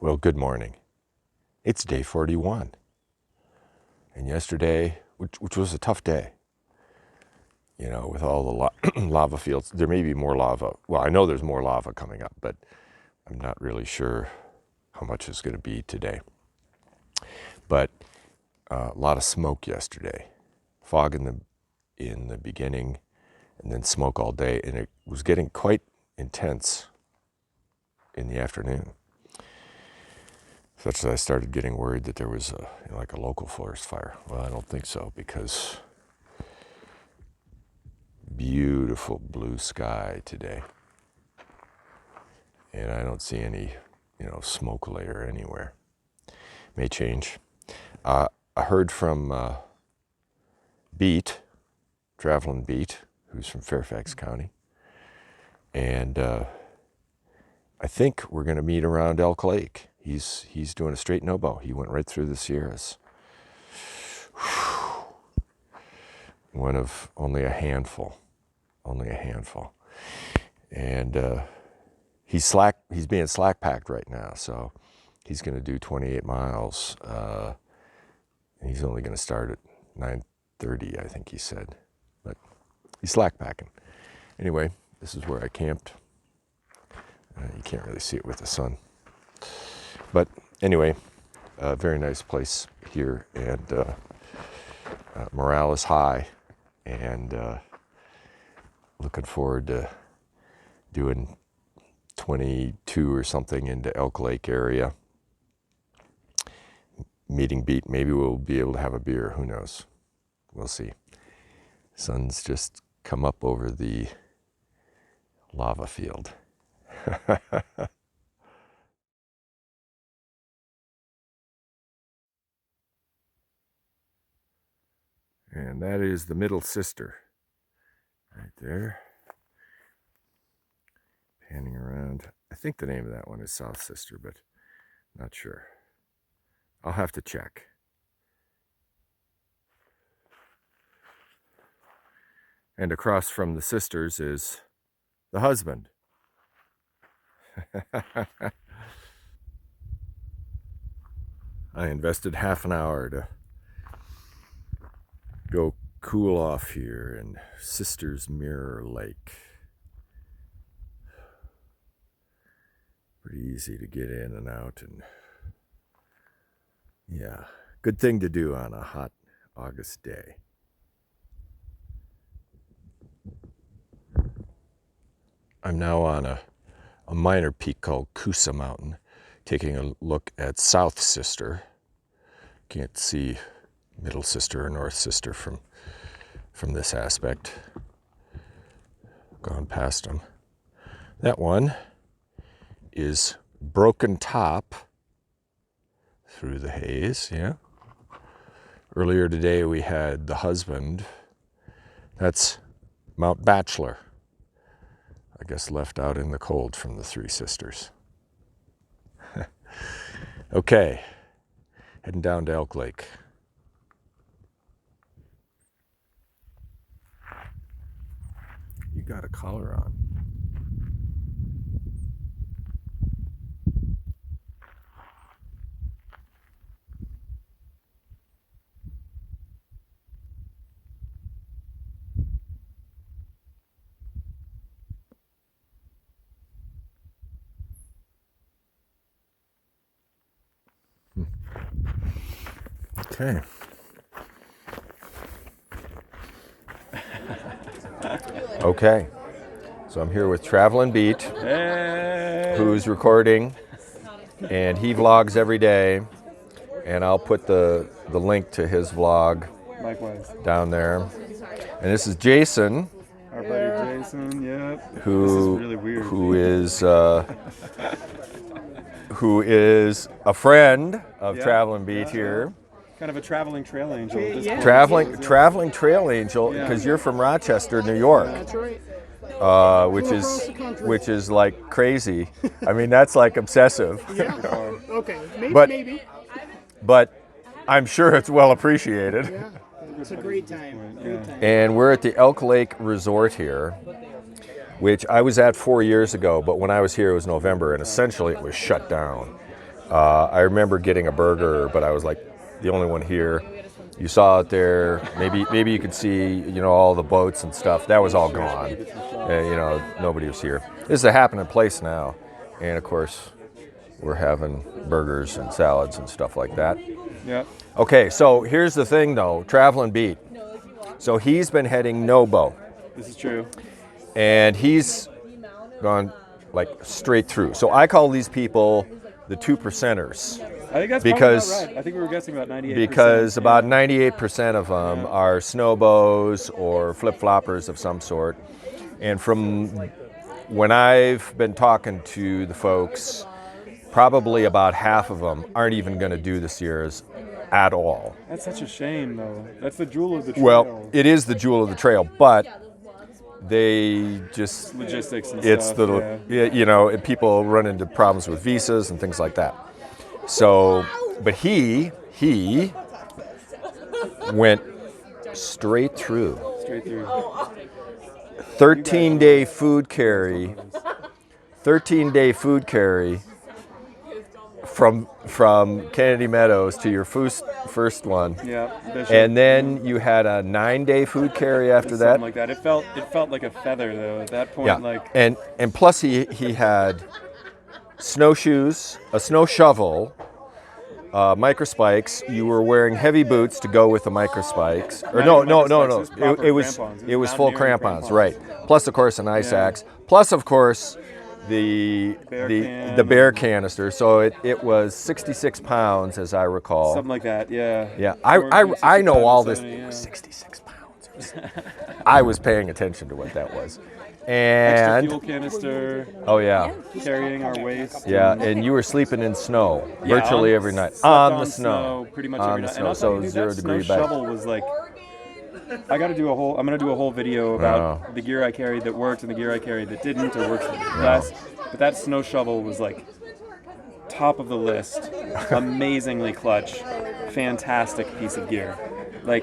Well, good morning. It's day 41. And yesterday, which was a tough day, you know, with all the lava fields. There may be more lava. Well, I know there's more lava coming up, but I'm not really sure how much it's going to be today. But a lot of smoke yesterday. Fog in the beginning, and then smoke all day. And it was getting quite intense in the afternoon. Such that I started getting worried that there was like a local forest fire. Well, I don't think so, because beautiful blue sky today. And I don't see any, smoke layer anywhere. May change. I heard from Travlin Beat, who's from Fairfax County. And I think we're going to meet around Elk Lake. He's doing a straight no-bow. He went right through the Sierras. One of only a handful. And he's being slack packed right now, so he's going to do 28 miles. And he's only going to start at 9:30, I think he said. But he's slack packing. Anyway, this is where I camped. You can't really see it with the sun. But anyway, very nice place here, and morale is high, and looking forward to doing 22 or something into Elk Lake area. Meeting Beat, maybe we'll be able to have a beer, who knows? We'll see. Sun's just come up over the lava field. And that is the middle sister right there, panning around. I think the name of that one is South Sister, but not sure. I'll have to check. And across from the sisters is the husband. I invested half an hour to go cool off here in Sister's Mirror Lake. Pretty easy to get in and out, and yeah, good thing to do on a hot August day. I'm now on a minor peak called Coosa Mountain, taking a look at South Sister. Can't see Middle Sister or North Sister from this aspect. Gone past them. That one is Broken Top through the haze, yeah. Earlier today we had the husband. That's Mount Bachelor. I guess left out in the cold from the three sisters. Okay, heading down to Elk Lake. You got a collar on. Okay. Okay. So I'm here with Travlin Beat, who's recording, and he vlogs every day. And I'll put the link to his vlog down there. And this is Jason. Our buddy Jason, yep. Who, this is really weird. who is a friend of Travlin Beat here. Kind of a traveling trail angel. Traveling trail angel, because you're from Rochester, New York. That's right. Which is like crazy. I mean, that's like obsessive. Yeah. Okay. Maybe. But I'm sure it's well appreciated. Yeah. It's a great time. And we're at the Elk Lake Resort here, which I was at 4 years ago, but when I was here it was November, and essentially it was shut down. I remember getting a burger, but I was like the only one here. You saw it there. Maybe you could see, you know, all the boats and stuff. That was all gone. You know, nobody was here. This is a happening place now, and of course, we're having burgers and salads and stuff like that. Yeah. Okay, so here's the thing, though. Travlin beat. So he's been heading NoBo, This is true. and he's gone like straight through. So I call these people the 2%ers. I think that's Because- probably about right. I think we were guessing about 98%. Because about 98% of them are snowbows or flip-floppers of some sort. And from when I've been talking to the folks, probably about half of them aren't even going to do the Sierras at all. That's such a shame, though. That's the jewel of the trail. Well, it is the jewel of the trail, but they just, Logistics and it's stuff. the, you know, people run into problems with visas and things like that. So, but he went straight through. Straight through. 13-day food carry. 13-day food carry from Kennedy Meadows to your first one. Yeah. Bishop. And then you had a 9-day food carry after that. Something like that. It felt like a feather, though, at that point. Yeah. Like, And plus he had snowshoes, a snow shovel, micro spikes. You were wearing heavy boots to go with the micro spikes. Or Not no. even micro spikes, it was proper crampons. It was full mountaineering crampons, crampons. right? Plus, of course, an ice axe. Plus, of course, the bear canister. So it was 66 pounds, as I recall. something like that, yeah. Yeah, Or I know all this. 70, yeah. 66 pounds. I was paying attention to what that was. Extra And fuel canister, oh yeah, carrying our waste. yeah, and you were sleeping in snow Yeah, virtually on- every night slept on the snow. pretty much On every the night. snow, And I'll so tell you, dude, 0 that degree snow back. shovel was like, I'm gonna do a whole video about the gear I carried that worked and the gear I carried that didn't or worked less. But that snow shovel was like top of the list, amazingly clutch, fantastic piece of gear. Like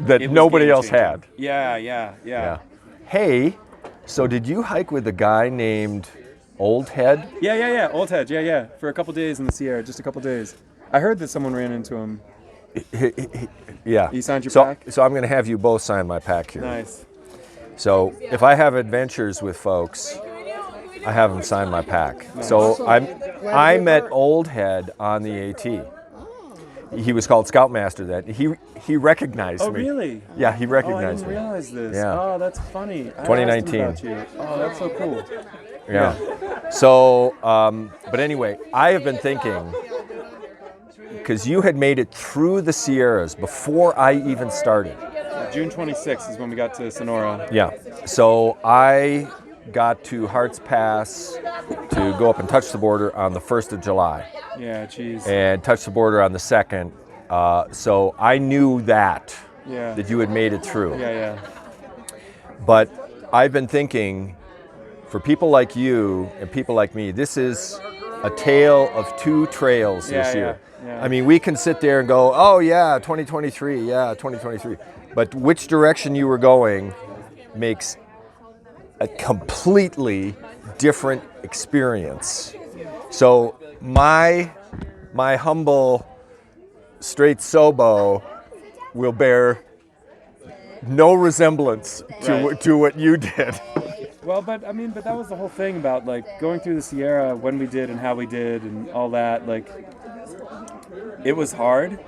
That it was nobody else game-changing. had. Yeah. Hey, so did you hike with a guy named Old Head? Yeah. Old Head, yeah. For a couple days in the Sierra, just a couple days. I heard that someone ran into him. Yeah. He signed your so, pack? So I'm going to have you both sign my pack here. Nice. So if I have adventures with folks, I have them sign my pack. So I met Old Head on the AT. He was called Scoutmaster then. He recognized Oh, me. really? Yeah, he Oh, I recognized didn't me. realize this. Yeah. Oh, that's funny. I asked him 2019. about you. Oh, that's so cool. Yeah. So, but anyway, I have been thinking, because you had made it through the Sierras before I even started. June 26th is when we got to Sonora. Yeah. So I got to Hart's Pass to go up and touch the border on the 1st of July Yeah, geez. and touch the border on the 2nd. So I knew that Yeah. you had made it through. Yeah. But I've been thinking, for people like you and people like me, this is a tale of two trails this year. Yeah. I mean, we can sit there and go, oh yeah, 2023, yeah, 2023. But which direction you were going makes a completely different experience. So my humble straight SoBo will bear no resemblance to what you did. Well, but that was the whole thing about like going through the Sierra, when we did and how we did and all that. Like, it was hard.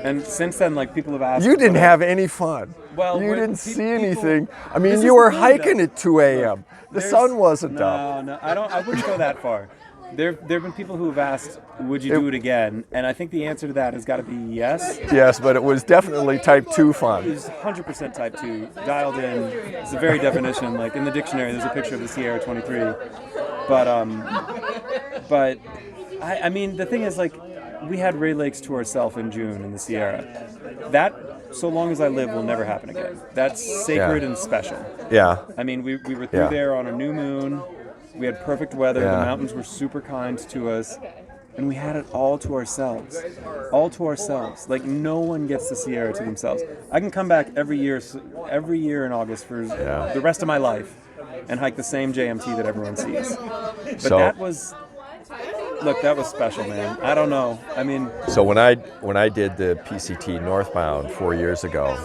And since then, like, people have asked. You didn't have any fun. Well, you when didn't pe- see people- anything. I This mean, is you were the thing, hiking though. at 2 a.m. The There's- sun wasn't up. No, I wouldn't go that far. There have been people who have asked, would you do it again? And I think the answer to that has got to be yes. Yes, but it was definitely type 2 fun. It was 100% type 2, dialed in. It's the very definition. Like, in the dictionary, there's a picture of the Sierra 23. But I mean, the thing is, like, we had Ray Lakes to ourselves in June in the Sierra. That, so long as I live, will never happen again. That's sacred and special. Yeah. I mean, we were through Yeah. there on a new moon. We had perfect weather. Yeah. The mountains were super kind to us. And we had it all to ourselves. All to ourselves. Like, no one gets the Sierra to themselves. I can come back every year in August for the rest of my life and hike the same JMT that everyone sees. But So- that was look, that was special, man. I don't know. I mean, So when I did the PCT northbound 4 years ago,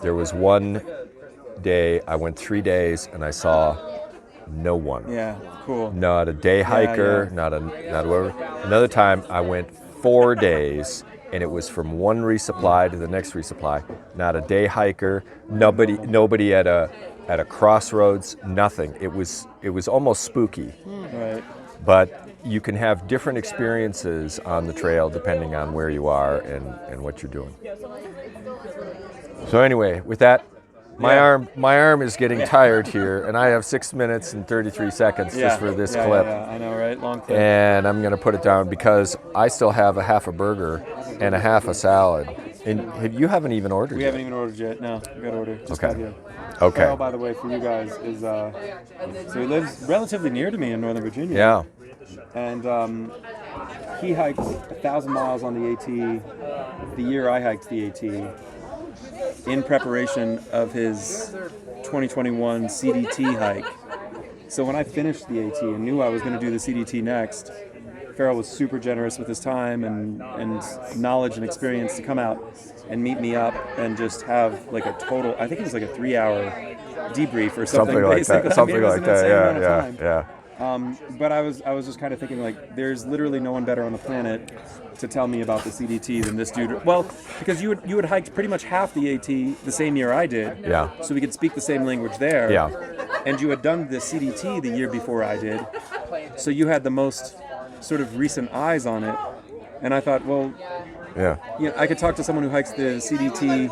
there was one day I went 3 days and I saw no one. yeah, cool. Not a day hiker, yeah. not whatever. Another time I went 4 days and it was from one resupply to the next resupply. Not a day hiker, nobody at a crossroads, nothing. It was almost spooky. Right. But you can have different experiences on the trail depending on where you are and what you're doing. So anyway, with that, my arm is getting tired here, and I have 6 minutes and 33 seconds just for this clip. Yeah, I know, right? Long clip. And I'm going to put it down because I still have a half a burger and a half a salad. And you haven't even ordered We yet. haven't even ordered yet. No, we got to order. Just Okay. got here. Okay. Carl, by the way, for you guys, is so he lives relatively near to me in Northern Virginia. Yeah. And he hiked 1,000 miles on the AT the year I hiked the AT in preparation of his 2021 CDT hike. So when I finished the AT and knew I was going to do the CDT next, Farrell was super generous with his time and knowledge and experience to come out and meet me up and just have like a total, I think it was like a 3-hour debrief or something like basically. that. Something I mean, it was like an insane amount of that. time. Yeah. But I was just kind of thinking like, there's literally no one better on the planet to tell me about the CDT than this dude. Well, because you had hiked pretty much half the AT the same year I did. Yeah. So we could speak the same language there. Yeah. And you had done the CDT the year before I did. So you had the most sort of recent eyes on it. And I thought, well, Yeah. you know, I could talk to someone who hikes the CDT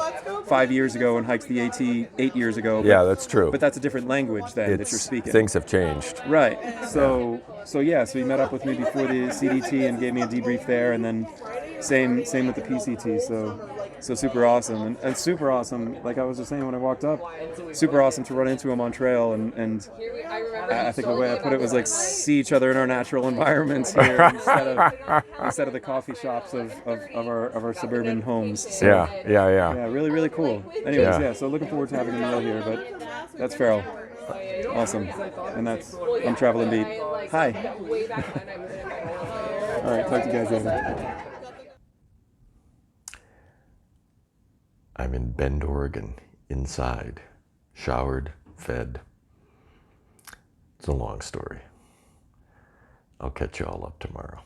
5 years ago and hikes the AT 8 years ago. But, Yeah, that's true. But that's a different language then that you're speaking. Things have changed. Right. So he met up with me before the CDT and gave me a debrief there, and then same with the PCT. So super awesome and super awesome. Like I was just saying when I walked up, super awesome to run into him on trail, and I think the way I put it was like see each other in our natural environments here instead of the coffee shops of our suburban homes. So, Yeah. really, really cool. Anyways, Yeah. so looking forward to having a meal here, but that's Farrell. Awesome. And I'm Travlin Beat. Hi. All right, talk to you guys later. I'm in Bend, Oregon, inside, showered, fed. It's a long story. I'll catch you all up tomorrow.